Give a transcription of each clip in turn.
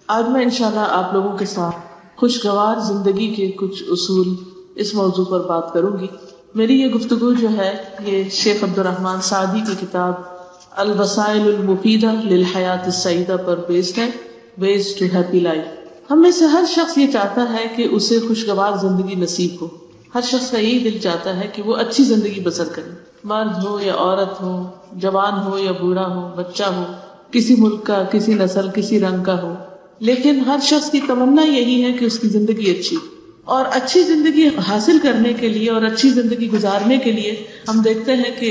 آج میں انشاءاللہ آپ لوگوں کے ساتھ خوشگوار زندگی کے کچھ اصول اس موضوع پر بات کروں گی. میری یہ گفتگو جو ہے یہ شیخ عبدالرحمن سعدی کی کتاب الوسائل المفیدہ للحیات السعیدہ پر بیسڈ ہے، ویز ٹو ہیپی لائف. ہم میں سے ہر شخص یہ چاہتا ہے کہ اسے خوشگوار زندگی نصیب ہو. ہر شخص کا یہی دل چاہتا ہے کہ وہ اچھی زندگی بسر کرے، مرد ہو یا عورت ہو، جوان ہو یا بوڑھا ہو، بچہ ہو، کسی ملک کا، کسی نسل، کسی رنگ کا ہو. لیکن ہر شخص کی تمنا یہی ہے کہ اس کی زندگی اچھی، اور اچھی زندگی حاصل کرنے کے لیے اور اچھی زندگی گزارنے کے لیے ہم دیکھتے ہیں کہ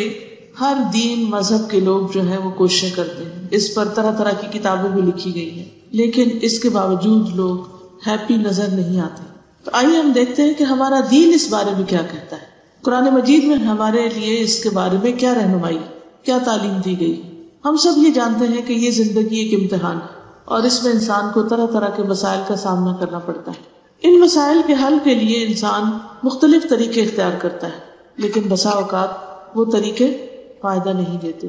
ہر دین مذہب کے لوگ جو ہے وہ کوششیں کرتے ہیں. اس پر طرح طرح کی کتابیں بھی لکھی گئی ہیں، لیکن اس کے باوجود لوگ ہیپی نظر نہیں آتے. تو آئیے ہم دیکھتے ہیں کہ ہمارا دین اس بارے میں کیا کہتا ہے. قرآن مجید میں ہمارے لیے اس کے بارے میں کیا رہنمائی، کیا تعلیم دی گئی. ہم سب یہ جانتے ہیں کہ یہ زندگی ایک امتحان ہے اور اس میں انسان کو طرح طرح کے مسائل کا سامنا کرنا پڑتا ہے. ان مسائل کے حل کے لیے انسان مختلف طریقے اختیار کرتا ہے، لیکن بسا اوقات وہ طریقے فائدہ نہیں دیتے.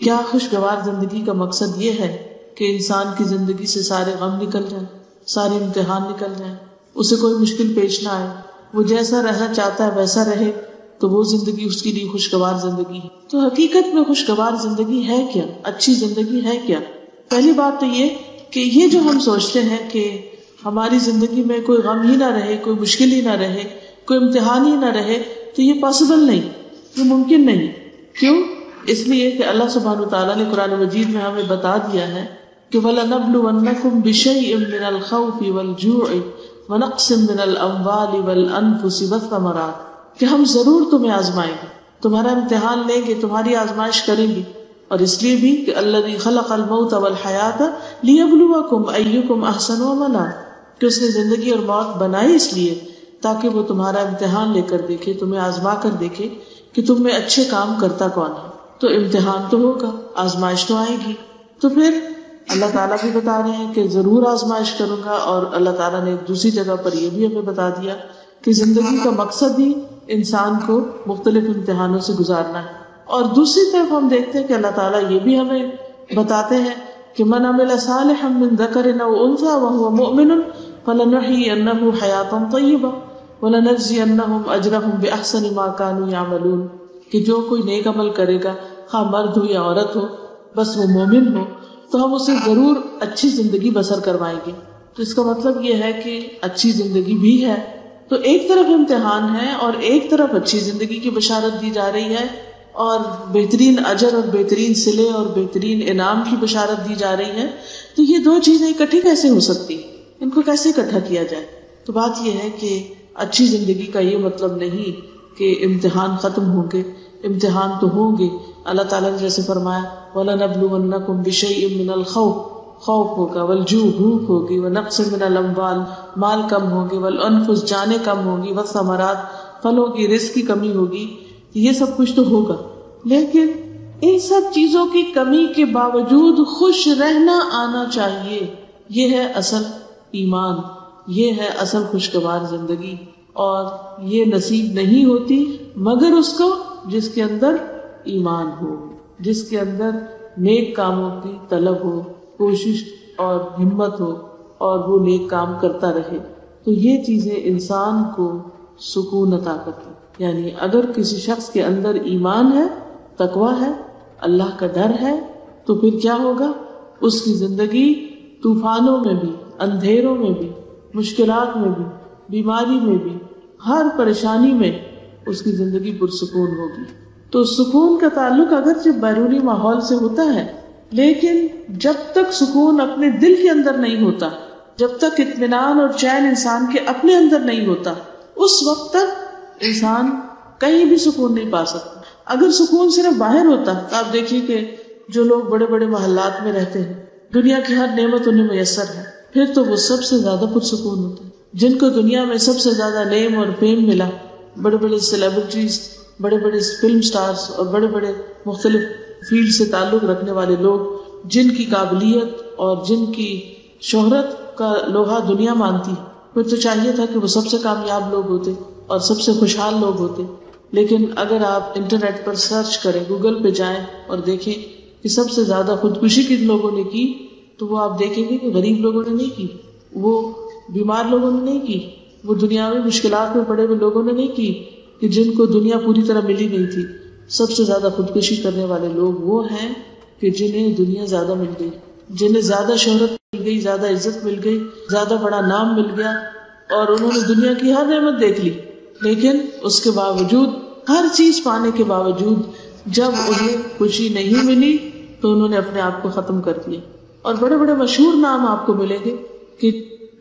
کیا خوشگوار زندگی کا مقصد یہ ہے کہ انسان کی زندگی سے سارے غم نکل جائیں، سارے امتحان نکل جائیں، اسے کوئی مشکل پیش نہ آئے، وہ جیسا رہنا چاہتا ہے ویسا رہے، تو وہ زندگی اس کے لیے خوشگوار زندگی ہے؟ تو حقیقت میں خوشگوار زندگی ہے کیا؟ اچھی زندگی ہے کیا؟ پہلی بات تو یہ کہ یہ جو ہم سوچتے ہیں کہ ہماری زندگی میں کوئی غم ہی نہ رہے، کوئی مشکل ہی نہ رہے، کوئی امتحان ہی نہ رہے، تو یہ پاسبل نہیں، یہ ممکن نہیں. کیوں؟ اس لیے کہ اللہ سبحانہ وتعالیٰ نے قرآن مجید میں ہمیں بتا دیا ہے کہ وَلَنَبْلُوَنَّكُمْ بِشَيْءٍ مِّنَ الْخَوْفِ وَالْجُوعِ وَنَقْصٍ مِّنَ الْأَمْوَالِ وَالْأَنفُسِ وَالثَّمَرَاتِ، کہ ہم ضرور تمہیں آزمائیں گے، تمہارا امتحان لیں گے، تمہاری آزمائش کریں گے. اور اس لیے بھی کہ الذی خلق الموت والحیات لیبلوکم ایکم احسن عملا، کہ اس نے زندگی اور موت بنائی اس لیے تاکہ وہ تمہارا امتحان لے کر دیکھے، تمہیں آزما کر دیکھے کہ تم میں اچھے کام کرتا کون ہے. تو امتحان تو ہوگا، آزمائش تو آئے گی. تو پھر اللہ تعالیٰ بھی بتا رہے ہیں کہ ضرور آزمائش کروں گا، اور اللہ تعالیٰ نے دوسری جگہ پر یہ بھی ہمیں بتا دیا کہ زندگی کا مقصد ہی انسان کو مختلف امتحانوں سے گزارنا ہے. اور دوسری طرف ہم دیکھتے ہیں کہ اللہ تعالیٰ یہ بھی ہمیں بتاتے ہیں کہ من عمل صالحا من ذکر او انثى وهو مؤمن فلنحيينه حیاتا طیبہ ولنجزینہم اجرہم باحسن ما كانوا يعملون، کہ جو کوئی نیک عمل کرے گا، خواہ مرد ہو یا عورت ہو، بس وہ مومن ہو، تو ہم اسے ضرور اچھی زندگی بسر کروائیں گے. تو اس کا مطلب یہ ہے کہ اچھی زندگی بھی ہے. تو ایک طرف امتحان ہے اور ایک طرف اچھی زندگی کی بشارت دی جا رہی ہے، اور بہترین اجر اور بہترین صلے اور بہترین انعام کی بشارت دی جا رہی ہے. تو یہ دو چیزیں اکٹھی کیسے ہو سکتی، ان کو کیسے اکٹھا کیا جائے؟ تو بات یہ ہے کہ اچھی زندگی کا یہ مطلب نہیں کہ امتحان ختم ہوں گے. امتحان تو ہوں گے. اللہ تعالیٰ نے جیسے فرمایا وَلَنَبْلُوَنَّكُمْ بِشَيْءٍ مِّنَ الْخَوْفِ، خوف ہوگا، وَالْجُوعِ بھوک ہوگی، وَنَقْصٍ مِّنَ الْأَمْوَالِ مال کم ہوں گے، وَالْأَنفُسِ جانیں کم ہوں گی، وَالثَّمَرَاتِ پھلوں کی رزق کی کمی ہوگی. یہ سب کچھ تو ہوگا، لیکن ان سب چیزوں کی کمی کے باوجود خوش رہنا آنا چاہیے. یہ ہے اصل ایمان، یہ ہے اصل خوشگوار زندگی. اور یہ نصیب نہیں ہوتی مگر اس کو جس کے اندر ایمان ہو، جس کے اندر نیک کاموں کی طلب ہو، کوشش اور ہمت ہو، اور وہ نیک کام کرتا رہے. تو یہ چیزیں انسان کو سکون عطا کرتی. یعنی اگر کسی شخص کے اندر ایمان ہے، تقویٰ ہے، اللہ کا ڈر ہے، تو پھر کیا ہوگا؟ اس کی زندگی طوفانوں میں بھی، اندھیروں میں بھی، مشکلات میں بھی، بیماری میں بھی، ہر پریشانی میں اس کی زندگی پرسکون ہوگی. تو سکون کا تعلق اگرچہ بیرونی ماحول سے ہوتا ہے، لیکن جب تک سکون اپنے دل کے اندر نہیں ہوتا، جب تک اطمینان اور چین انسان کے اپنے اندر نہیں ہوتا، اس وقت تک انسان کہیں بھی سکون نہیں پا سکتا. اگر سکون صرف باہر ہوتا تو آپ دیکھیے کہ جو لوگ بڑے بڑے محلات میں رہتے ہیں، دنیا کی ہر نعمت انہیں میسر ہے، پھر تو وہ سب سے زیادہ پرسکون ہوتے ہیں. جن کو دنیا میں سب سے زیادہ نیم اور فیم ملا، بڑے بڑے سیلیبریٹیز، بڑے بڑے فلم سٹارز اور بڑے بڑے مختلف فیلڈ سے تعلق رکھنے والے لوگ، جن کی قابلیت اور جن کی شہرت کا لوہا دنیا مانتی، پھر تو چاہیے تھا کہ وہ سب سے کامیاب لوگ ہوتے اور سب سے خوشحال لوگ ہوتے. لیکن اگر آپ انٹرنیٹ پر سرچ کریں، گوگل پہ جائیں اور دیکھیں کہ سب سے زیادہ خودکشی کن لوگوں نے کی، تو وہ آپ دیکھیں گے کہ غریب لوگوں نے نہیں کی، وہ بیمار لوگوں نے نہیں کی، وہ دنیاوی مشکلات میں پڑے ہوئے لوگوں نے نہیں کی کہ جن کو دنیا پوری طرح ملی نہیں تھی. سب سے زیادہ خودکشی کرنے والے لوگ وہ ہیں کہ جنہیں دنیا زیادہ مل گئی، جنہیں زیادہ شہرت مل گئی، زیادہ عزت مل گئی، زیادہ بڑا نام مل گیا، اور انہوں نے دنیا کی ہر نعمت دیکھ لی، لیکن اس کے باوجود، ہر چیز پانے کے باوجود، جب انہیں خوشی نہیں ملی تو انہوں نے اپنے آپ کو ختم کر دیا. اور بڑے بڑے مشہور نام آپ کو ملیں گے کہ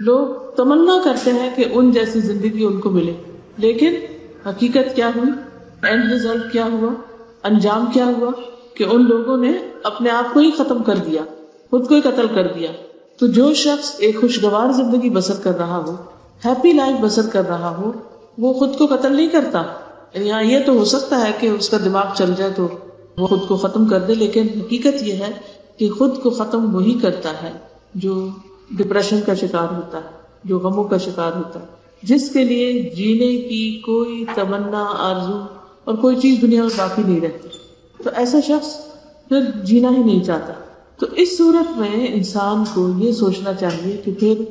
لوگ تمنا کرتے ہیں کہ ان جیسی زندگی ان کو ملے، لیکن حقیقت کیا ہوئی، اینڈ ریزلٹ کیا ہوا، انجام کیا ہوا کہ ان لوگوں نے اپنے آپ کو ہی ختم کر دیا، خود کو ہی قتل کر دیا. تو جو شخص ایک خوشگوار زندگی بسر کر رہا ہو، ہیپی لائف بسر کر رہا ہو، وہ خود کو قتل نہیں کرتا. یہاں یہ تو ہو سکتا ہے کہ اس کا دماغ چل جائے تو وہ خود کو ختم کر دے، لیکن حقیقت یہ ہے کہ خود کو ختم وہی کرتا ہے جو ڈپریشن کا شکار ہوتا ہے، جو غموں کا شکار ہوتا ہے، جس کے لیے جینے کی کوئی تمنا، آرزو اور کوئی چیز دنیا میں باقی نہیں رہتی. تو ایسا شخص پھر جینا ہی نہیں چاہتا. تو اس صورت میں انسان کو یہ سوچنا چاہیے کہ پھر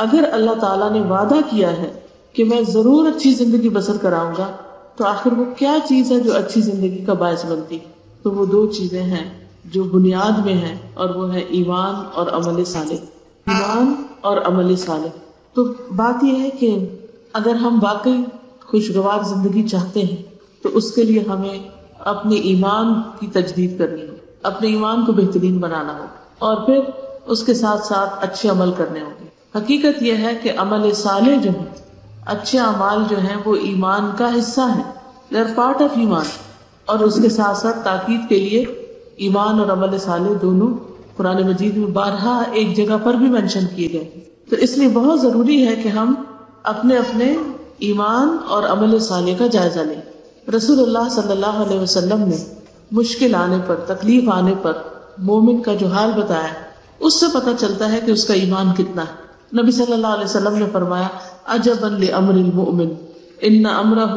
اگر اللہ تعالیٰ نے وعدہ کیا ہے کہ میں ضرور اچھی زندگی بسر کراؤں گا، تو آخر وہ کیا چیز ہے جو اچھی زندگی کا باعث بنتی؟ تو وہ دو چیزیں ہیں جو بنیاد میں ہیں، اور وہ ہے ایمان اور عمل صالح. ایمان اور عمل صالح. تو بات یہ ہے کہ اگر ہم واقعی خوشگوار زندگی چاہتے ہیں تو اس کے لیے ہمیں اپنے ایمان کی تجدید کرنی ہو، اپنے ایمان کو بہترین بنانا ہو، اور پھر اس کے ساتھ ساتھ اچھے عمل کرنے ہوں گے. حقیقت یہ ہے کہ عمل صالح جو ہے، اچھے اعمال جو ہیں، وہ ایمان کا حصہ ہیں، they are part of ایمان. اور اس کے ساتھ ساتھ تاکید کے لیے ایمان اور عمل صالح دونوں قرآن مجید میں بارہا ایک جگہ پر بھی مینشن کیے گئے. تو اس لیے بہت ضروری ہے کہ ہم اپنے اپنے ایمان اور عمل صالح کا جائزہ لیں. رسول اللہ صلی اللہ علیہ وسلم نے مشکل آنے پر، تکلیف آنے پر مومن کا جو حال بتایا، اس سے پتہ چلتا ہے کہ اس کا ایمان کتنا ہے. نبی صلی اللہ علیہ وسلم نے فرمایا، عجبا لامر المؤمن ان امرہ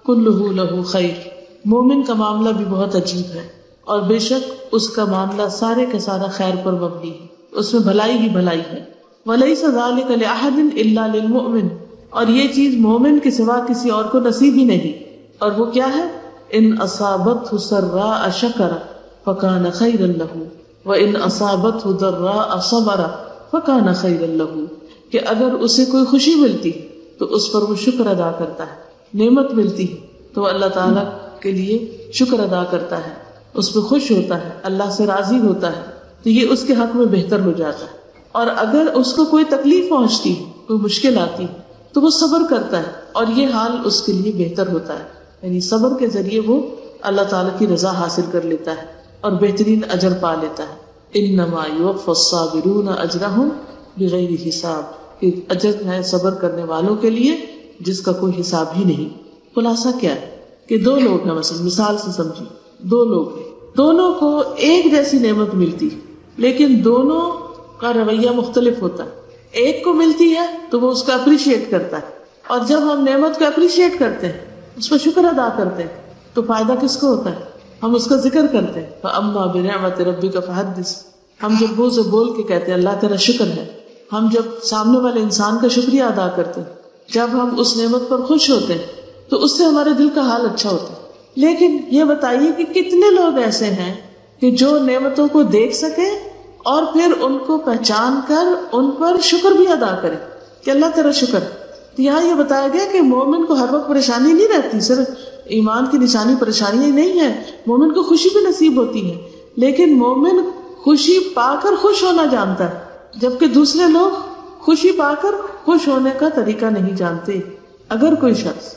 کلہ لہ خیر. مومن کا معاملہ بھی بہت عجیب ہے، اور بے شک اس کا معاملہ سارے کا سارا خیر پر مبنی ہے، اس میں بھلائی ہی بھلائی ہے. ولیس ذلک لأحد الا للمؤمن. اور یہ چیز مومن کے سوا کسی اور کو نصیب ہی نہیں. اور وہ کیا ہے؟ ان اصابتہ سراء شکر فکان خیرا لہ وان اصابتہ ضراء صبر فکان خیرا لہ. کہ اگر اسے کوئی خوشی ملتی تو اس پر وہ شکر ادا کرتا ہے، نعمت ملتی تو اللہ تعالیٰ کے لیے شکر ادا کرتا ہے، اس پہ خوش ہوتا ہے، اللہ سے راضی ہوتا ہے، تو یہ اس کے حق میں بہتر ہو جاتا ہے. اور اگر اس کو کوئی تکلیف پہنچتی ہے، کوئی مشکل آتی ہے، تو وہ صبر کرتا ہے، اور یہ حال اس کے لیے بہتر ہوتا ہے. یعنی صبر کے ذریعے وہ اللہ تعالیٰ کی رضا حاصل کر لیتا ہے اور بہترین اجر پا لیتا ہے. انما یوفی الصابرون اجرہم بغیر حساب. اجر ہے صبر کرنے والوں کے لیے جس کا کوئی حساب ہی نہیں. خلاصہ کیا ہے کہ دو لوگ ہیں، مثال سے سمجھیں، دو لوگ ہیں، دونوں کو ایک جیسی نعمت ملتی، لیکن دونوں کا رویہ مختلف ہوتا ہے. ایک کو ملتی ہے تو وہ اس کا اپریشیٹ کرتا ہے، اور جب ہم نعمت کو اپریشیٹ کرتے ہیں، اس پر شکر ادا کرتے ہیں، تو فائدہ کس کو ہوتا ہے؟ ہم اس کا ذکر کرتے ہیں. فَأَمَّا بِنِعْمَةِ رَبِّكَ فَحَدِّثْ. ہم جب منہ سے بول کے کہتے ہیں اللہ تیرا شکر ہے، ہم جب سامنے والے انسان کا شکریہ ادا کرتے ہیں، جب ہم اس نعمت پر خوش ہوتے ہیں، تو اس سے ہمارے دل کا حال اچھا ہوتا ہے. لیکن یہ بتائیے کہ کتنے لوگ ایسے ہیں کہ جو نعمتوں کو دیکھ سکے اور پھر ان کو پہچان کر ان پر شکر بھی ادا کرے کہ اللہ تیرا شکر. تو یہاں یہ بتایا گیا کہ مومن کو ہر وقت پریشانی نہیں رہتی، صرف ایمان کی نشانی پریشانی نہیں ہے، مومن کو خوشی بھی نصیب ہوتی ہے، لیکن مومن خوشی پا کر خوش ہونا جانتا ہے، جبکہ دوسرے لوگ خوشی پا کر خوش ہونے کا طریقہ نہیں جانتے. اگر کوئی شخص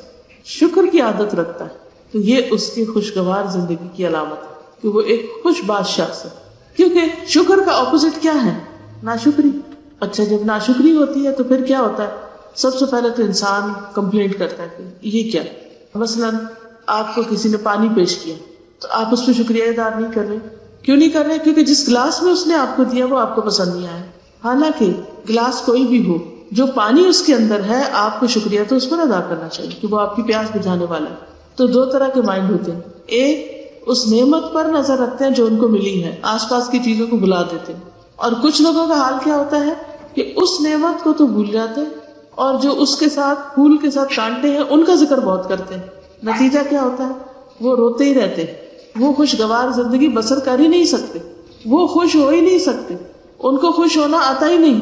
شکر کی عادت رکھتا ہے تو یہ اس کی خوشگوار زندگی کی علامت ہے کہ وہ ایک خوش باز شخص ہے. کیونکہ شکر کا اپوزٹ کیا ہے؟ ناشکری. اچھا جب ناشکری ہوتی ہے تو پھر کیا ہوتا ہے؟ سب سے پہلے تو انسان کمپلینٹ کرتا ہے کہ یہ کیا. مثلا آپ کو کسی نے پانی پیش کیا تو آپ اس پہ شکریہ ادا نہیں کر رہے. کیوں نہیں کر رہے؟ کیونکہ جس گلاس میں اس نے آپ کو دیا وہ آپ کو پسند نہیں آیا. حالانکہ گلاس کوئی بھی ہو، جو پانی اس کے اندر ہے، آپ کو شکریہ تو اس پر ادا کرنا چاہیے کہ وہ آپ کی پیاس بجھانے والا ہے. تو دو طرح کے مائنڈ ہوتے ہیں، ایک اس نعمت پر نظر رکھتے ہیں جو ان کو ملی ہے، آس پاس کی چیزوں کو بلا دیتے ہیں، اور کچھ لوگوں کا حال کیا ہوتا ہے کہ اس نعمت کو تو بھول جاتے اور جو اس کے ساتھ پھول کے ساتھ کانٹے ہیں ان کا ذکر بہت کرتے ہیں. نتیجہ کیا ہوتا ہے؟ وہ روتے ہی رہتے ہیں، وہ خوشگوار زندگی بسر کر ہی نہیں سکتے، وہ خوش ہو ہی نہیں سکتے، ان کو خوش ہونا آتا ہی نہیں،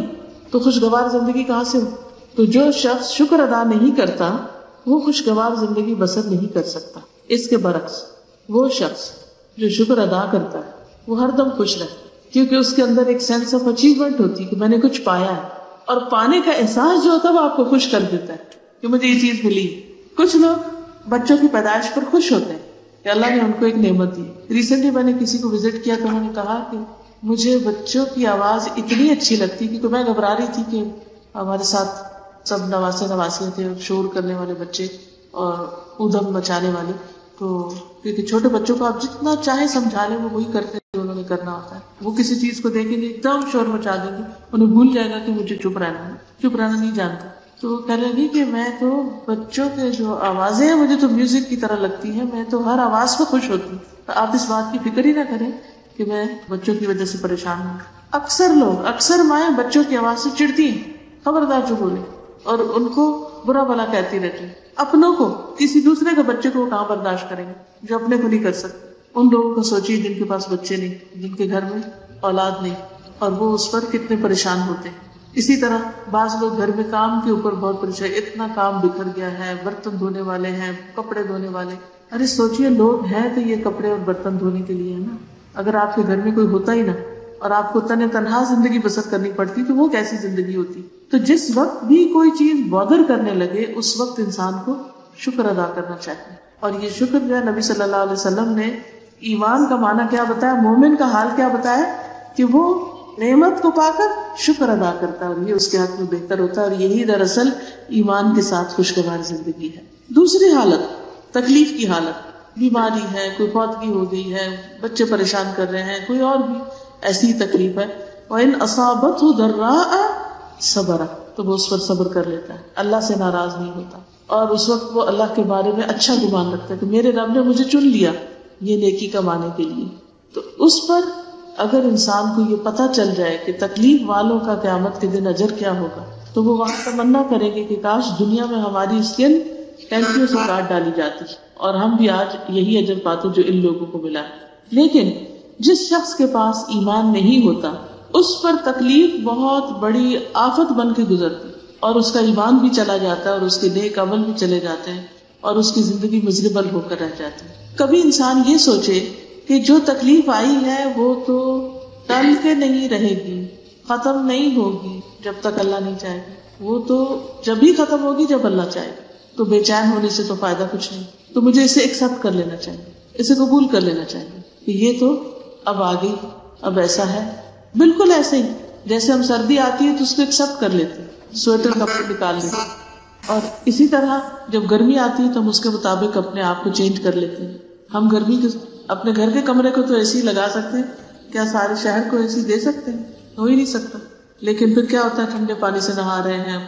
تو خوشگوار زندگی کہاں سے ہو؟ تو جو شخص شکر ادا نہیں کرتا وہ خوشگوار زندگی بسر نہیں کر سکتا. اس کے برعکس وہ شخص جو شکر ادا کرتا ہے وہ ہر دم خوش رہتا ہے، کیونکہ اس کے اندر ایک سینس آف اچیومنٹ ہوتی ہے کہ میں نے کچھ پایا ہے، اور پانے کا احساس جو ہوتا ہے وہ آپ کو خوش کر دیتا ہے کہ مجھے یہ چیز ملی. کچھ لوگ بچوں کی پیدائش پر خوش ہوتے ہیں کہ اللہ نے ان کو ایک نعمت دی. ریسنٹلی میں نے کسی کو وزٹ کیا تو انہوں نے کہا کہ مجھے بچوں کی آواز اتنی اچھی لگتی کیونکہ میں گھبرا رہی تھی کہ ہمارے ساتھ سب نواسے نواسیاں تھے، شور کرنے والے بچے اور ادھم مچانے والے، تو کیونکہ چھوٹے بچوں کو آپ جتنا چاہے سمجھا لیں وہ وہی کرتے ہیں جو انہوں نے کرنا ہوتا ہے. وہ کسی چیز کو دیکھیں گے ایک دم شور مچا دیں گے، انہیں بھول جائے گا کہ مجھے چپ رہنا نہیں جانتا. تو وہ کہنے لگی کہ میں تو بچوں کے جو آوازیں ہیں مجھے تو میوزک کی طرح لگتی ہیں، میں تو ہر آواز پہ خوش ہوتی ہوں. تو آپ اس بات کی فکر ہی نہ کریں کہ میں بچوں کی وجہ سے پریشان ہوں. اکثر مائیں بچوں کی آواز سے چڑھتی ہیں، خبردار جو بولے، اور ان کو برا بھلا کہتی رہتی. اپنوں کو، کسی دوسرے کے بچے کو وہ کہاں برداشت کریں گے جو اپنے کو نہیں کر سکتے. ان لوگوں کو سوچیے جن کے پاس بچے نہیں، جن کے گھر میں اولاد نہیں، اور وہ اس پر کتنے پریشان ہوتے ہیں. اسی طرح بعض لوگ گھر میں کام کے اوپر بہت پریشان، اتنا کام بکھر گیا ہے، برتن دھونے والے ہیں، کپڑے دھونے والے. ارے سوچئے لوگ ہیں تو یہ کپڑے اور برتن دھونے کے لیے ہے نا. اگر آپ کے گھر میں کوئی ہوتا ہی نہ اور آپ کو تنہا زندگی بسر کرنی پڑتی تو وہ کیسی زندگی ہوتی. تو جس وقت بھی کوئی چیز بادر کرنے لگے اس وقت انسان کو شکر ادا کرنا چاہیے. اور یہ شکر جو ہے نبی صلی اللہ علیہ وسلم نے ایمان کا معنی کیا بتایا، مومن کا حال کیا بتایا کہ وہ نعمت کو پا کر شکر ادا کرتا ہے، اور یہ اس کے حق میں بہتر ہوتا ہے. اور یہی دراصل ایمان کے ساتھ خوشگوار زندگی ہے. دوسری حالت تکلیف کی حالت، بیماری ہے، کوئی فوتگی ہو گئی ہے، بچے پریشان کر رہے ہیں، کوئی اور بھی ایسی ہی تکلیف ہے. وَإِنْ أَصَابَتْهُ ضَرَّاءَ صَبَرَ، تو وہ اس پر صبر کر لیتا ہے، اللہ سے ناراض نہیں ہوتا، اور اس وقت وہ اللہ کے بارے میں اچھا گمان رکھتا ہے کہ میرے رب نے مجھے چن لیا یہ نیکی کمانے کے لیے. تو اس پر اگر انسان کو یہ پتہ چل جائے کہ تکلیف والوں کا قیامت کے دن اجر کیا ہوگا تو وہ وہاں تمنا کرے گی کہ کاش دنیا میں ہماری اسکن ٹینکیوں سے کاٹ ڈالی جاتی اور ہم بھی آج یہی اجر پاتے جو ان لوگوں کو ملا. لیکن جس شخص کے پاس ایمان نہیں ہوتا اس پر تکلیف بہت بڑی آفت بن کے گزرتی، اور اس کا ایمان بھی چلا جاتا ہے اور اس کے نیک عمل بھی چلے جاتے ہیں اور اس کی زندگی مزربل ہو کر رہ جاتی ہے. کبھی انسان یہ سوچے کہ جو تکلیف آئی ہے وہ تو ٹل کے نہیں رہے گی، ختم نہیں ہوگی جب تک اللہ نہیں چاہے گا، وہ تو جب ہی ختم ہوگی جب اللہ چاہے گا. تو بے چین ہونے سے تو فائدہ کچھ نہیں. تو مجھے اسے ایکسپٹ کر لینا چاہیے، اسے قبول کر لینا چاہیے کہ یہ تو اب آ گئی، اب ایسا ہے. بالکل ایسے ہی جیسے ہم سردی آتی ہے تو اس کو ایکسپٹ کر لیتے ہیں، سویٹر کپڑے نکال لیتے ہیں، اور اسی طرح جب گرمی آتی ہے تو ہم اس کے مطابق اپنے آپ کو چینج کر لیتے ہیں. ہم گرمی کے اپنے گھر کے کمرے کو تو ایسے ہی لگا سکتے ہیں، کیا سارے شہر کو ایسے ہی دے سکتے ہیں؟ ہو ہی نہیں سکتا. لیکن پھر کیا ہوتا ہے، ٹھنڈے پانی سے نہا رہے ہیں،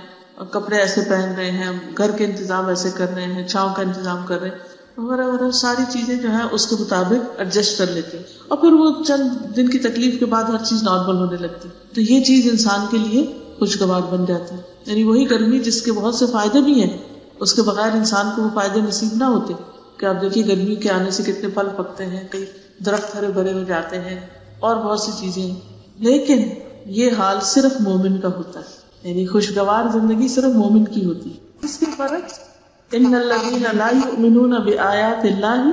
کپڑے ایسے پہن رہے ہیں، گھر کے انتظام ایسے کر رہے ہیں، چھاؤں کا انتظام کر رہے ہیں، وغیرہ ساری چیزیں جو ہیں اس کے مطابق ایڈجسٹ کر لیتے ہیں، اور پھر وہ چند دن کی تکلیف کے بعد ہر چیز نارمل ہونے لگتی. تو یہ چیز انسان کے لیے خوشگوار بن جاتی ہے. یعنی وہی گرمی جس کے بہت سے فائدے بھی ہیں، اس کے بغیر انسان کو وہ فائدے نصیب نہ ہوتے. کہ آپ دیکھیے گرمی کے آنے سے کتنے پھل پکتے ہیں، کئی درخت ہرے بھرے ہو جاتے ہیں، اور بہت سی چیزیں ہیں. لیکن یہ حال صرف مومن کا ہوتا ہے، یعنی خوشگوار زندگی صرف مومن کی ہوتی ہے. اس کے برعکس ان الذین لا یؤمنون بآیات اللہ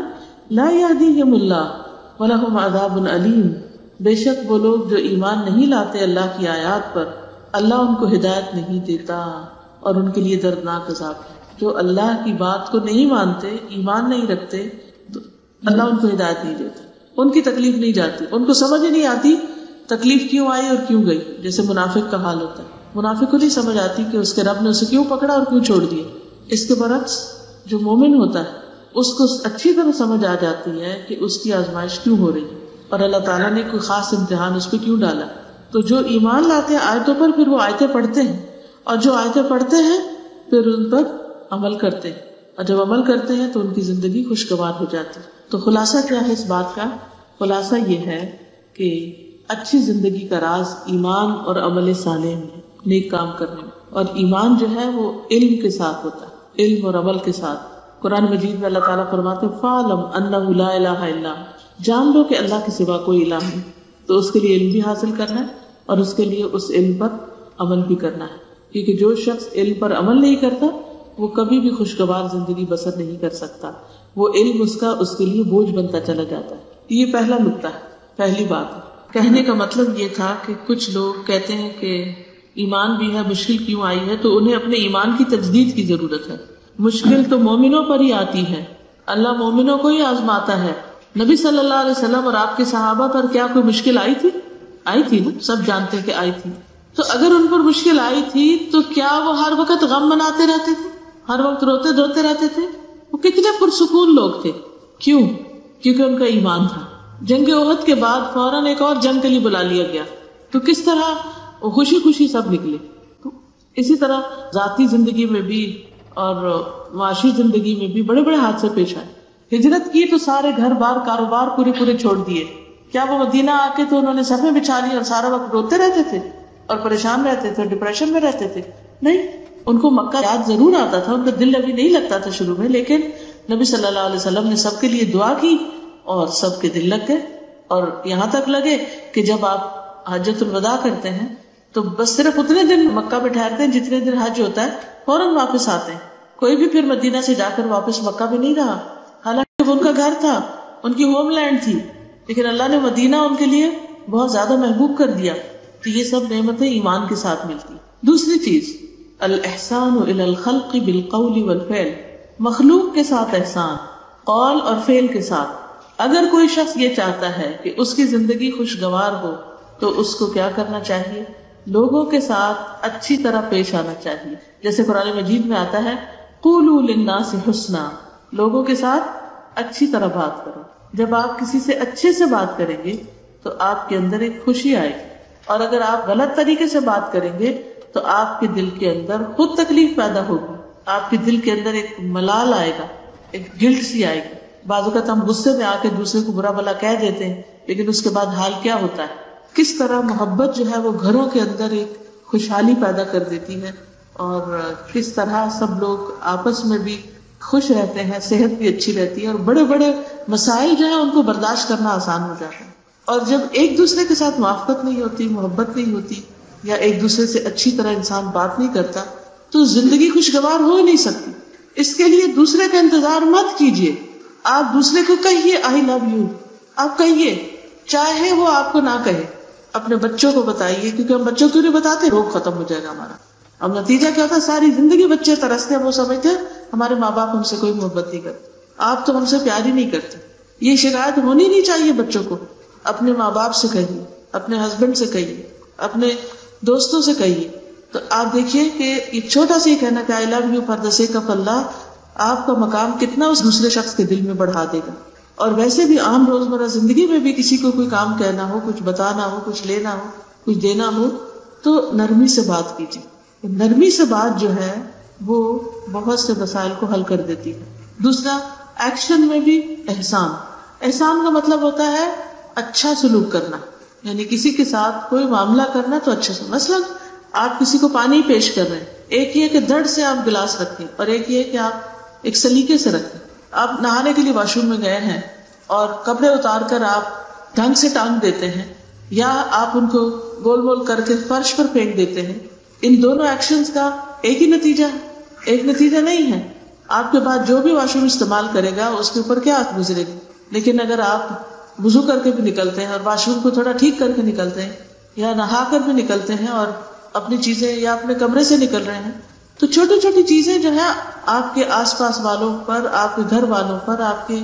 لا یہدیہم اللہ ولہم عذاب علیم، بے شک وہ لوگ جو ایمان نہیں لاتے اللہ کی آیات پر، اللہ ان کو ہدایت نہیں دیتا اور ان کے لیے دردناک عذاب ہے. جو اللہ کی بات کو نہیں مانتے، ایمان نہیں رکھتے، تو اللہ ان کو ہدایت نہیں دیتا، ان کی تکلیف نہیں جاتی، ان کو سمجھ ہی نہیں آتی تکلیف کیوں آئی اور کیوں گئی. جیسے منافق کا حال ہوتا ہے، منافق کو نہیں سمجھ آتی کہ اس کے رب نے اسے کیوں پکڑا اور کیوں چھوڑ دیا. اس کے برعکس جو مومن ہوتا ہے اس کو اچھی طرح سمجھ آ جاتی ہے کہ اس کی آزمائش کیوں ہو رہی ہے اور اللہ تعالیٰ نے کوئی خاص امتحان اس پہ کیوں ڈالا. تو جو ایمان لاتے ہیں آیتوں پر، پھر وہ آیتیں پڑھتے ہیں، اور جو آیتیں پڑھتے ہیں پھر ان پر عمل کرتے ہیں، اور جب عمل کرتے ہیں تو ان کی زندگی خوشگوار ہو جاتی ہے. تو خلاصہ کیا ہے اس بات کا؟ خلاصہ یہ ہے کہ اچھی زندگی کا راز ایمان اور عمل صالح میں، نیک کام کرنے میں. اور ایمان جو ہے وہ علم کے ساتھ ہوتا ہے، علم اور عمل کے ساتھ. قرآن مجید میں اللہ تعالیٰ فرماتے ہیں فَاعْلَمْ أَنَّهُ لَا إِلَٰهَ إِلَّا هُوَ، جان لو کہ اللہ کے سوا کوئی الہ نہیں. تو اس کے لیے علم بھی حاصل کرنا ہے اور اس کے لیے اس علم پر عمل بھی کرنا ہے، کیونکہ جو شخص علم پر عمل نہیں کرتا وہ کبھی بھی خوشگوار زندگی بسر نہیں کر سکتا. وہ علم اس کے لیے بوجھ بنتا چلا جاتا ہے. یہ پہلا نکتہ ہے، پہلی بات ہے. کہنے کا مطلب یہ تھا کہ کچھ لوگ کہتے ہیں کہ ایمان بھی ہے، مشکل کیوں آئی ہے؟ تو انہیں اپنے ایمان کی تجدید کی ضرورت ہے. مشکل تو مومنوں پر ہی آتی ہے، اللہ مومنوں کو ہی آزماتا ہے. نبی صلی اللہ علیہ وسلم اور آپ کے صحابہ پر کیا کوئی مشکل آئی تھی؟ آئی تھی نا، سب جانتے ہیں کہ آئی تھی. تو اگر ان پر مشکل آئی تھی تو کیا وہ ہر وقت غم مناتے رہتے تھے، ہر وقت روتے دھوتے رہتے تھے؟ وہ کتنے پرسکون لوگ تھے. کیوں؟ کیونکہ ان کا ایمان تھا. جنگ احد کے بعد فوراً ایک اور جنگ کے لیے بلا لیا گیا، تو کس طرح وہ خوشی خوشی سب نکلے. تو اسی طرح ذاتی زندگی میں بھی اور معاشی زندگی میں بھی بڑے بڑے حادثے پیش آئے. ہجرت کی تو سارے گھر بار کاروبار پورے چھوڑ دیے. کیا وہ مدینہ آ کے تو انہوں نے صفیں بچھا لی اور سارا وقت روتے رہتے تھے اور پریشان رہتے تھے، ڈپریشن میں رہتے تھے؟ نہیں، ان کو مکہ یاد ضرور آتا تھا، ان کا دل ابھی نہیں لگتا تھا شروع میں، لیکن نبی صلی اللہ علیہ وسلم نے سب کے لیے دعا کی اور سب کے دل لگ گئے. اور یہاں تک لگے کہ جب آپ حجۃ الوداع کرتے ہیں تو بس صرف اتنے دن مکہ میں ٹھہرتے ہیں جتنے دن حج ہوتا ہے، فوراً واپس آتے ہیں. کوئی بھی پھر مدینہ سے جا کر واپس مکہ میں نہیں رہا، حالانکہ وہ ان کا گھر تھا، ان کی ہوم لینڈ تھی، لیکن اللہ نے مدینہ ان کے لیے بہت زیادہ محبوب کر دیا. تو یہ سب نعمتیں ایمان کے ساتھ ملتی. دوسری چیز الاحسان الی الخلق بالقول والفعل، مخلوق کے ساتھ احسان قول اور فعل کے ساتھ. اگر کوئی شخص یہ چاہتا ہے کہ اس کی زندگی خوشگوار ہو تو اس کو کیا کرنا چاہیے؟ لوگوں کے ساتھ اچھی طرح پیش آنا چاہیے. جیسے قرآن مجید میں آتا ہے قولوا للناس حسنا، لوگوں کے ساتھ اچھی طرح بات کرو. جب آپ کسی سے اچھے سے بات کریں گے تو آپ کے اندر ایک خوشی آئے گی، اور اگر آپ غلط طریقے سے بات کریں گے تو آپ کے دل کے اندر خود تکلیف پیدا ہوگی. آپ کے دل کے اندر ایک ملال آئے گا، ایک گلٹ سی آئے گی. بعض اوقات ہم غصے میں آ کے دوسرے کو برا بھلا کہہ دیتے ہیں، لیکن اس کے بعد حال کیا ہوتا ہے؟ کس طرح محبت جو ہے وہ گھروں کے اندر ایک خوشحالی پیدا کر دیتی ہے، اور کس طرح سب لوگ آپس میں بھی خوش رہتے ہیں، صحت بھی اچھی رہتی ہے، اور بڑے بڑے مسائل جو ہیں ان کو برداشت کرنا آسان ہو جاتا ہے. اور جب ایک دوسرے کے ساتھ موافقت نہیں ہوتی، محبت نہیں ہوتی، یا ایک دوسرے سے اچھی طرح انسان بات نہیں کرتا، تو زندگی خوشگوار ہو ہی نہیں سکتی. اس کے لیے دوسرے کا انتظار مت کیجیے. آپ دوسرے کو کہیے آئی لو یو، آپ کہیے، چاہے وہ آپ کو نہ کہے. اپنے بچوں کو بتائیے، کیونکہ ہم بچوں کیوں نہیں بتاتے؟ روگ ختم ہو جائے گا ہمارا. اب نتیجہ کیا ہوتا ہے؟ ساری زندگی بچے ترستے ہیں، وہ سمجھتے ہیں ہمارے ماں باپ ہم سے کوئی محبت نہیں کرتے، آپ تو ہم سے پیار ہی نہیں کرتے. یہ شکایت ہونی نہیں چاہیے بچوں کو. اپنے ماں باپ سے کہیے، اپنے ہسبینڈ سے کہیے، اپنے دوستوں سے کہیے. تو آپ دیکھیے کہ ایک چھوٹا سا ہی کہنا کہ I love you for the sake of اللہ آپ کا مقام کتنا اس دوسرے شخص کے دل میں بڑھا دے گا. اور ویسے بھی عام روزمرہ زندگی میں بھی کسی کو کوئی کام کہنا ہو، کچھ بتانا ہو، کچھ لینا ہو، کچھ دینا ہو، تو نرمی سے بات کیجیے. نرمی سے بات جو ہے وہ بہت سے مسائل کو حل کر دیتی ہے. دوسرا، ایکشن میں بھی احسان. احسان کا مطلب ہوتا ہے اچھا سلوک کرنا، یعنی کسی کے ساتھ کوئی معاملہ کرنا تو اچھا سے. مثلا آپ کسی کو پانی پیش کر رہے ہیں، ایک یہ کہ دڑ سے آپ گلاس رکھیں، اور ایک یہ کہ آپ ایک سلیقے سے رکھیں. آپ نہانے کے لیے واش روم میں گئے ہیں اور کپڑے اتار کر آپ ڈھنگ سے ٹانگ دیتے ہیں، یا آپ ان کو گول مول کر کے فرش پر پھینک دیتے ہیں. ان دونوں ایکشنز کا ایک ہی نتیجہ ہے؟ ایک نتیجہ نہیں ہے. آپ کے بعد جو بھی واش روم استعمال کرے گا اس کے اوپر کیا گزرے گی. لیکن اگر آپ وضو کر کے بھی نکلتے ہیں اور واش روم کو تھوڑا ٹھیک کر کے نکلتے ہیں، یا نہا کر بھی نکلتے ہیں اور اپنی چیزیں یا اپنے کمرے سے نکل رہے ہیں، تو چھوٹی چھوٹی چیزیں جو ہے آپ کے آس پاس والوں پر، آپ کے گھر والوں پر، آپ کے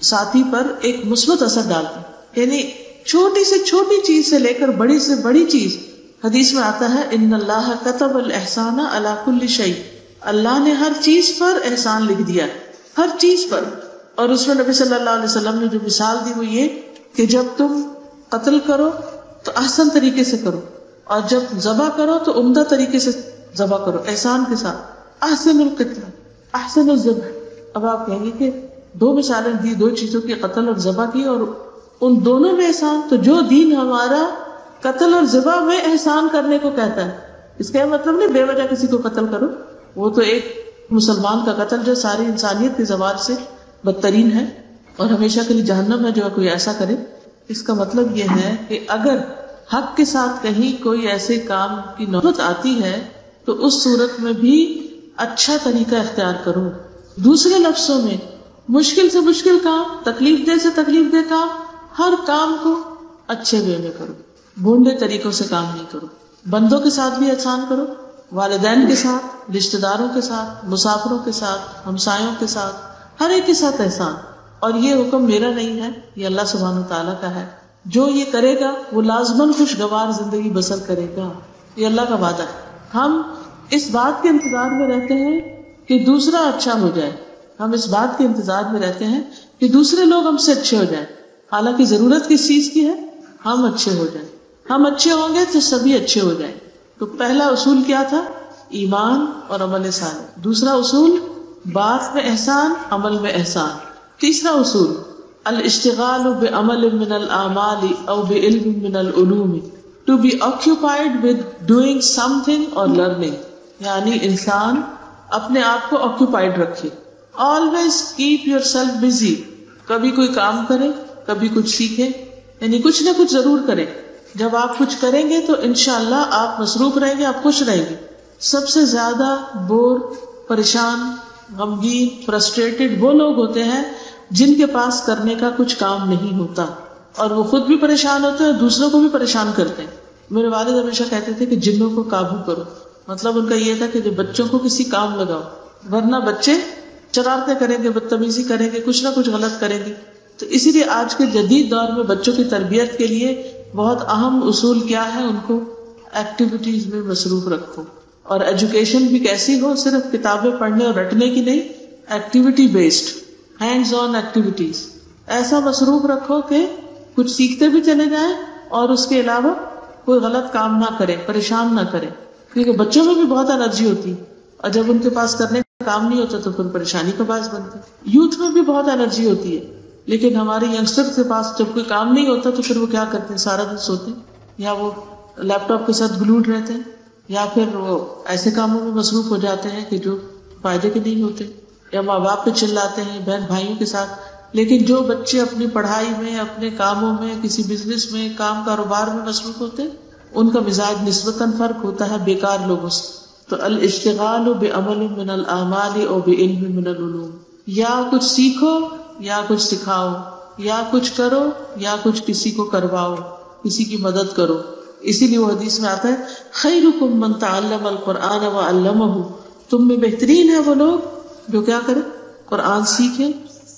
ساتھی پر ایک مثبت اثر ڈالتے ہیں. یعنی چھوٹی سے چھوٹی چیز سے لے کر بڑی سے بڑی چیز. حدیث میں آتا ہے ان اللہ کتب الاحسان علی کل شیء، اللہ نے ہر چیز پر احسان لکھ دیا، ہر چیز پر. اور اس میں نبی صلی اللہ علیہ وسلم نے جو مثال دی وہ یہ کہ جب تم قتل کرو تو احسن طریقے سے کرو، اور جب ذبح کرو تو عمدہ طریقے سے ذبح کرو، احسان کے ساتھ. احسن القتل احسن الذبح. اب آپ کہیں گے کہ دو مثالیں دی، دو چیزوں کی، قتل اور ذبح کی، اور ان دونوں میں احسان. تو جو دین ہمارا قتل اور ذبح میں احسان کرنے کو کہتا ہے. اس کا مطلب نہیں بے وجہ کسی کو قتل کرو، وہ تو ایک مسلمان کا قتل جو ساری انسانیت کے زوال سے بدترین ہے اور ہمیشہ کے لیے جہنم ہے جو کوئی ایسا کرے. اس کا مطلب یہ ہے کہ اگر حق کے ساتھ کہیں کوئی ایسے کام کی نوبت آتی ہے تو اس صورت میں بھی اچھا طریقہ اختیار کرو. دوسرے لفظوں میں مشکل سے مشکل کام، تکلیف دہ سے تکلیف دہ کام، ہر کام کو اچھے وے میں کرو، بھونڈے طریقوں سے کام نہیں کرو. بندوں کے ساتھ بھی احسان کرو، والدین کے ساتھ، رشتہ داروں کے ساتھ، مسافروں کے ساتھ، ہمسایوں کے ساتھ، ہر ایک کے ساتھ احسان. اور یہ حکم میرا نہیں ہے، یہ اللہ سبحانہ وتعالیٰ کا ہے. جو یہ کرے گا وہ لازماً خوشگوار زندگی بسر کرے گا، یہ اللہ کا وعدہ ہے. ہم اس بات کے انتظار میں رہتے ہیں کہ دوسرا اچھا ہو جائے، ہم اس بات کے انتظار میں رہتے ہیں کہ دوسرے لوگ ہم سے اچھے ہو جائیں، حالانکہ ضرورت کس چیز کی ہے؟ ہم اچھے ہو جائیں. ہم اچھے ہوں گے تو سبھی اچھے ہو جائیں. تو پہلا اصول کیا تھا؟ ایمان اور عمل صالح. دوسرا اصول بات میں احسان، عمل میں احسان. تیسرا اصول الاشتغال بعمل من الاعمال او بعلم من العلوم، to be occupied with doing something or learning. یعنی انسان اپنے آپ کو occupied رکھے. always keep yourself busy. کبھی کوئی کام کرے، کبھی کچھ سیکھے، یعنی کچھ نہ کچھ ضرور کرے. جب آپ کچھ کریں گے تو انشاءاللہ آپ مصروف رہیں گے، آپ خوش رہیں گے. سب سے زیادہ بور، پریشان، غمگین، فرسٹریٹڈ وہ لوگ ہوتے ہیں جن کے پاس کرنے کا کچھ کام نہیں ہوتا، اور وہ خود بھی پریشان ہوتے ہیں اور دوسروں کو بھی پریشان کرتے ہیں. میرے والد ہمیشہ کہتے تھے کہ جنوں کو قابو کرو. مطلب ان کا یہ تھا کہ جو بچوں کو کسی کام لگاؤ، ورنہ بچے شرارتیں کریں گے، بدتمیزی کریں گے، کچھ نہ کچھ غلط کریں گے. تو اسی لیے آج کے جدید دور میں بچوں کی تربیت کے لیے بہت اہم اصول کیا ہے؟ ان کو ایکٹیویٹیز میں مصروف رکھو. اور ایجوکیشن بھی کیسی ہو؟ صرف کتابیں پڑھنے اور رٹنے کی نہیں، activity based, hands on activities. ایسا مصروف رکھو کہ کچھ سیکھتے بھی چلے جائیں اور اس کے علاوہ کوئی غلط کام نہ کرے، پریشان نہ کرے. کیونکہ بچوں میں بھی بہت انرجی ہوتی ہے اور جب ان کے پاس کرنے کا کام نہیں ہوتا تو پھر پریشانی کا باعث بنتے. یوتھ میں بھی بہت انرجی ہوتی ہے، لیکن ہمارے ینگسٹر کے پاس جب کوئی کام نہیں ہوتا تو پھر وہ کیا کرتے ہیں؟ سارا دن سوتے ہیں، یا وہ لیپ ٹاپ کے ساتھ گلوڈ رہتے ہیں، یا پھر وہ ایسے کاموں میں مصروف ہو جاتے ہیں کہ جو فائدے کے نہیں ہوتے، یا ماں باپ پہ چلاتے ہیں، بہن بھائیوں کے ساتھ. لیکن جو بچے اپنی پڑھائی میں، اپنے کاموں میں، کسی بزنس میں، کام کاروبار میں مصروف ہوتے ہیں، ان کا مزاج نسبتاً فرق ہوتا ہے بیکار لوگوں سے. تو الاشتغال بعمل من الاعمال او بعلم من العلوم، یا کچھ سیکھو یا کچھ سکھاؤ، یا کچھ کرو یا کچھ کسی کو کرواؤ، کسی کی مدد کرو. اسی لیے وہ حدیث میں آتا ہے خیرکم من تعلم القرآن وعلمہ، تم میں بہترین ہے وہ لوگ جو کیا کریں؟ قرآن سیکھیں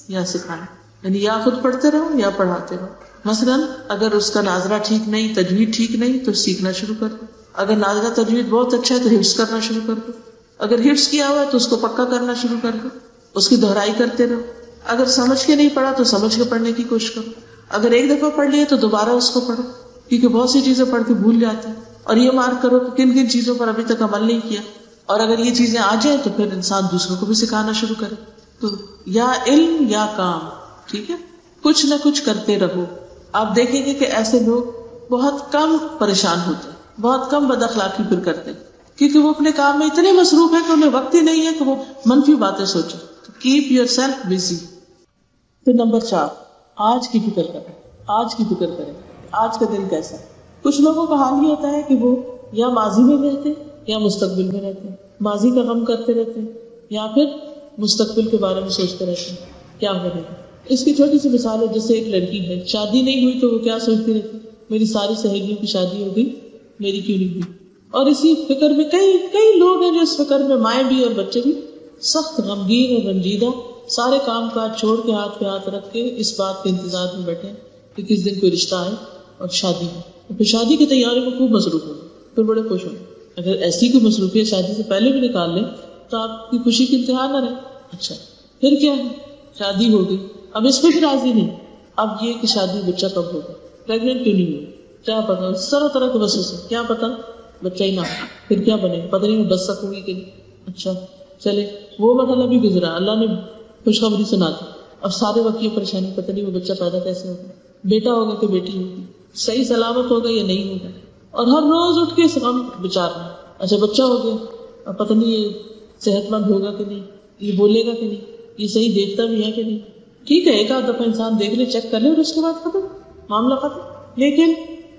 یا سکھائیں. یعنی یا خود پڑھتے رہو یا پڑھاتے رہو. مثلاً اگر اس کا ناظرہ ٹھیک نہیں، تجوید ٹھیک نہیں، تو سیکھنا شروع کر دو. اگر ناظرہ تجوید بہت اچھا ہے تو حفظ کرنا شروع کر دو. اگر حفظ کیا ہوا ہے تو اس کو پکا کرنا شروع کر دو، اس کی دہرائی کرتے رہو. اگر سمجھ کے نہیں پڑھا تو سمجھ کے پڑھنے کی کوشش کرو. اگر ایک دفعہ پڑھ لیا تو دوبارہ اس کو پڑھو، کیونکہ بہت سی چیزیں پڑھ کے بھول جاتے ہیں. اور یہ مارک کرو کہ کن کن چیزوں پر ابھی تک عمل نہیں کیا. اور اگر یہ چیزیں آ جائیں تو پھر انسان دوسروں کو بھی سکھانا شروع کرے. تو یا علم یا کام، ٹھیک ہے، کچھ نہ کچھ کرتے رہو. آپ دیکھیں گے کہ ایسے لوگ بہت کم پریشان ہوتے ہیں، بہت کم بد اخلاقی پھر کرتے ہیں، کیونکہ وہ اپنے کام میں اتنے مصروف ہیں کہ انہیں وقت ہی نہیں ہے کہ وہ منفی باتیں سوچیں. Keep your self busy. پھر نمبر 4، آج کی فکر کریں. آج کی فکر کریں، آج کا دن کیسا ہے. کچھ لوگوں کا حال یہ ہوتا ہے کہ وہ یا ماضی میں رہتے یا مستقبل میں رہتے ہیں. ماضی کا غم کرتے رہتے ہیں یا پھر مستقبل کے بارے میں سوچتے رہتے ہیں کیا ہو رہا ہے. اس کی چھوٹی سی مثال ہے، جیسے ایک لڑکی ہے، شادی نہیں ہوئی تو وہ کیا سوچتی رہتی، میری ساری سہیلیوں کی شادی ہو گئی، میری کیوں نہیں ہوئی. اور اسی فکر میں کئی لوگ ہیں جو اس فکر میں، مائیں بھی اور بچے بھی، سخت غمگین اور رنجیدہ، سارے کام کاج چھوڑ کے ہاتھ پہ ہاتھ رکھ کے اس بات کے انتظار میں بیٹھے ہیں کہ کس دن کوئی رشتہ آئے اور شادی ہے. پھر شادی کی تیاری میں خوب مصروف ہوں، پھر بڑے خوش ہوں. اگر ایسی کوئی مصروفیت شادی سے پہلے بھی نکال لیں تو آپ کی خوشی کی انتہا نہ رہے. اچھا پھر کیا ہے، شادی ہو گئی، اب اس پہ بھی راضی نہیں. اب یہ کہ شادی بچہ کب ہوگا، پریگننٹ کیوں نہیں ہوئی، کیا پتا، طرح طرح کے بسوں سے کیا پتا بچہ ہی نہ ہو، پھر کیا بنے، پتہ نہیں میں بچ سکوں گی کہ نہیں. اچھا چلے وہ مرحلہ بھی گزرا، اللہ نے خوشخبری سنا دی. اب سارے وقت یہ پریشانی، پتہ نہیں وہ بچہ پیدا کیسے ہوگا، بیٹا ہوگا کہ بیٹی ہوگی. صحیح سلامت ہوگا یا نہیں ہوگا، اور ہر روز اٹھ کے اس غم بچارنا. اچھا بچہ ہو گیا، اب پتہ نہیں یہ صحت مند ہوگا کہ نہیں، یہ بولے گا کہ نہیں، یہ صحیح دیکھتا بھی ہے کہ نہیں. ٹھیک ہے ایک آدھ دفعہ انسان دیکھ لے، چیک کر لے، اور اس کے بعد ختم، معاملہ ختم. لیکن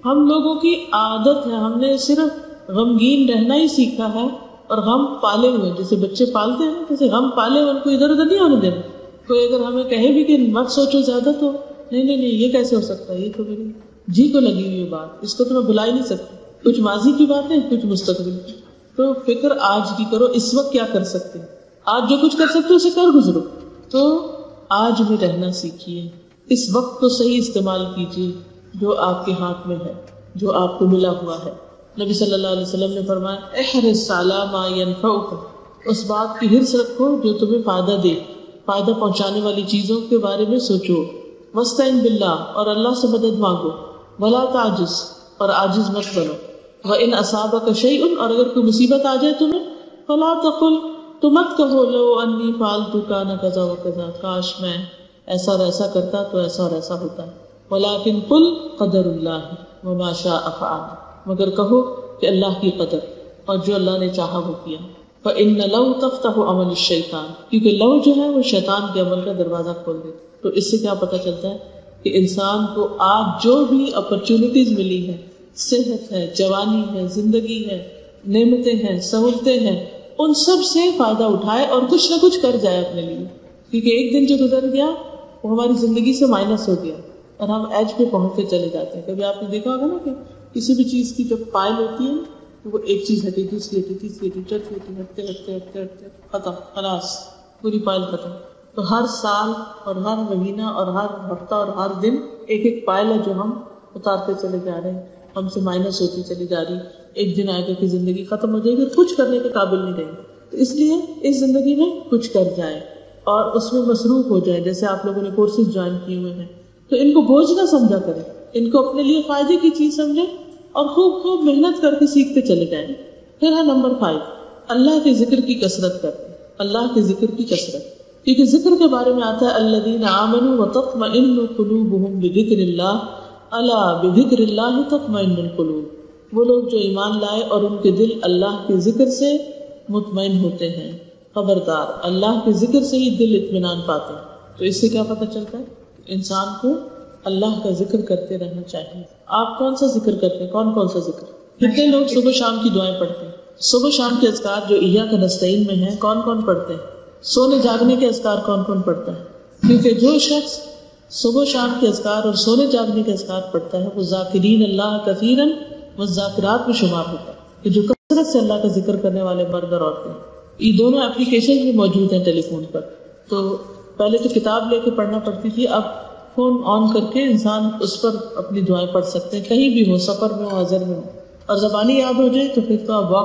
ہم لوگوں کی عادت ہے، ہم نے صرف غمگین رہنا ہی سیکھا ہے اور غم پالے ہوئے، جیسے بچے پالتے ہیں جیسے غم پالے ہوئے، ان کو ادھر ادھر نہیں ہونے دینا. کوئی اگر ہمیں کہے بھی کہ مت سوچو زیادہ تو نہیں یہ کیسے ہو سکتا ہے، یہ تو میری جی کو لگی ہوئی بات، اس کو تو میں بلا ہی نہیں سکتی. کچھ ماضی کی باتیں، کچھ مستقبل کی. تو فکر آج کی کرو، اس وقت کیا کر سکتے ہیں، آج جو کچھ کر سکتے اسے کر گزرو. تو آج میں رہنا سیکھیے، اس وقت کو صحیح استعمال کیجیے جو آپ کے ہاتھ میں ہے، جو آپ کو ملا ہوا ہے. نبی صلی اللہ علیہ وسلم نے فرمایا احرص علی ما ینفعک، اس بات کی حرص رکھو جو تمہیں فائدہ دے، فائدہ پہنچانے والی چیزوں کے بارے میں سوچو. واستعن باللہ، اور اللہ سے مدد مانگو. ولا تعجز، اور عاجز مت بنو. وان اصابک شیء، اور اگر کوئی مصیبت آ جائے تمہیں، فلا تقل، تو مت کہو لو انی فعلت کان کذا وکذا، کاش میں ایسا اور ایسا کرتا تو ایسا اور ایسا ہوتا. ولکن قل قدر اللہ وما شاء فعل، مگر کہو کہ اللہ کی قدر اور جو اللہ نے چاہا وہ کیا. فإن لو تفتح عمل الشیطان، کیونکہ لو جو ہے وہ شیطان کے عمل کا دروازہ کھول دیتا. تو اس سے کیا پتہ چلتا ہے کہ انسان کو آج جو بھی اپرچونٹیز ملی ہے، صحت ہے، جوانی ہے، زندگی ہے، نعمتیں ہیں، سہولتیں ہیں، ان سب سے فائدہ اٹھائے اور کچھ نہ کچھ کر جائے اپنے لیے. کیونکہ ایک دن جو گزر گیا وہ ہماری زندگی سے مائنس ہو گیا اور ہم ایج پہ پہنچتے چلے جاتے ہیں. کبھی آپ نے دیکھا ہوگا نا کہ کسی بھی چیز کی جب پائل ہوتی ہے تو وہ ایک چیز ہٹی، دوسری ہٹی، تیسری ہٹی، چوتھی ہٹی، ہٹتے ہٹتے ہٹتے ہٹتے ختم، خلاص پوری پائل ختم. تو ہر سال اور ہر مہینہ اور ہر ہفتہ اور ہر دن ایک ایک پائل ہے جو ہم اتارتے چلے جا رہے ہیں، ہم سے مائنس ہوتی چلی جا رہی. ایک دن آئے گا کہ زندگی ختم ہو جائے گی، کچھ کرنے کے قابل نہیں رہے. تو اس لیے اس زندگی میں کچھ کر جائیں اور اس میں مصروف ہو جائیں. جیسے آپ لوگوں نے کورسز جوائن کیے ہوئے ہیں تو ان کو بوجھ نہ سمجھا کریں، ان کو اپنے لیے فائدے کی چیز سمجھیں اور خوب خوب محنت کر کے سیکھتے چلے جائیں. پھر ہے نمبر 5، اللہ کے ذکر کی کثرت کریں. اللہ کے ذکر کی کثرت، کیونکہ ذکر کے بارے میں آتا ہے الذین آمنوا وتطمئن قلوبهم بذکر اللہ، الا بذکر اللہ تطمئن القلوب. وہ لوگ جو ایمان لائے اور ان کے دل اللہ کے ذکر سے مطمئن ہوتے ہیں. خبردار، اللہ کے ذکر سے ہی دل اطمینان پاتے ہیں. تو اس سے کیا پتہ چلتا ہے؟ انسان کو اللہ کا ذکر کرتے رہنا چاہیے. آپ کون سا ذکر کرتے ہیں؟ کون سا ذکر؟ کتنے لوگ صبح شام کی دعائیں پڑھتے ہیں؟ صبح شام کے اذکار جو ایاک نستعین میں ہیں کون پڑھتے ہیں؟ سونے جاگنے کے اذکار کون پڑھتا ہے؟ کیونکہ جو شخص صبح شام کے اذکار اور سونے جاگنے کے اذکار پڑھتا ہے وہ ذاکرین اللہ کثیرا والذاکرات میں شمار ہوتا ہے، کہ جو کثرت سے اللہ کا ذکر کرنے والے مرد اور عورتیں. یہ دونوں اپلیکیشن بھی موجود ہیں ٹیلی فون پر. تو پہلے تو کتاب لے کے پڑھنا پڑتی تھی، اب فون آن کر کے انسان اس پر اپنی دعائیں پڑھ سکتے ہیں، کہیں بھی ہو، سفر میں ہو، حضر میں ہو. اور زبانی یاد ہو جائے تو پھر تو آپ واک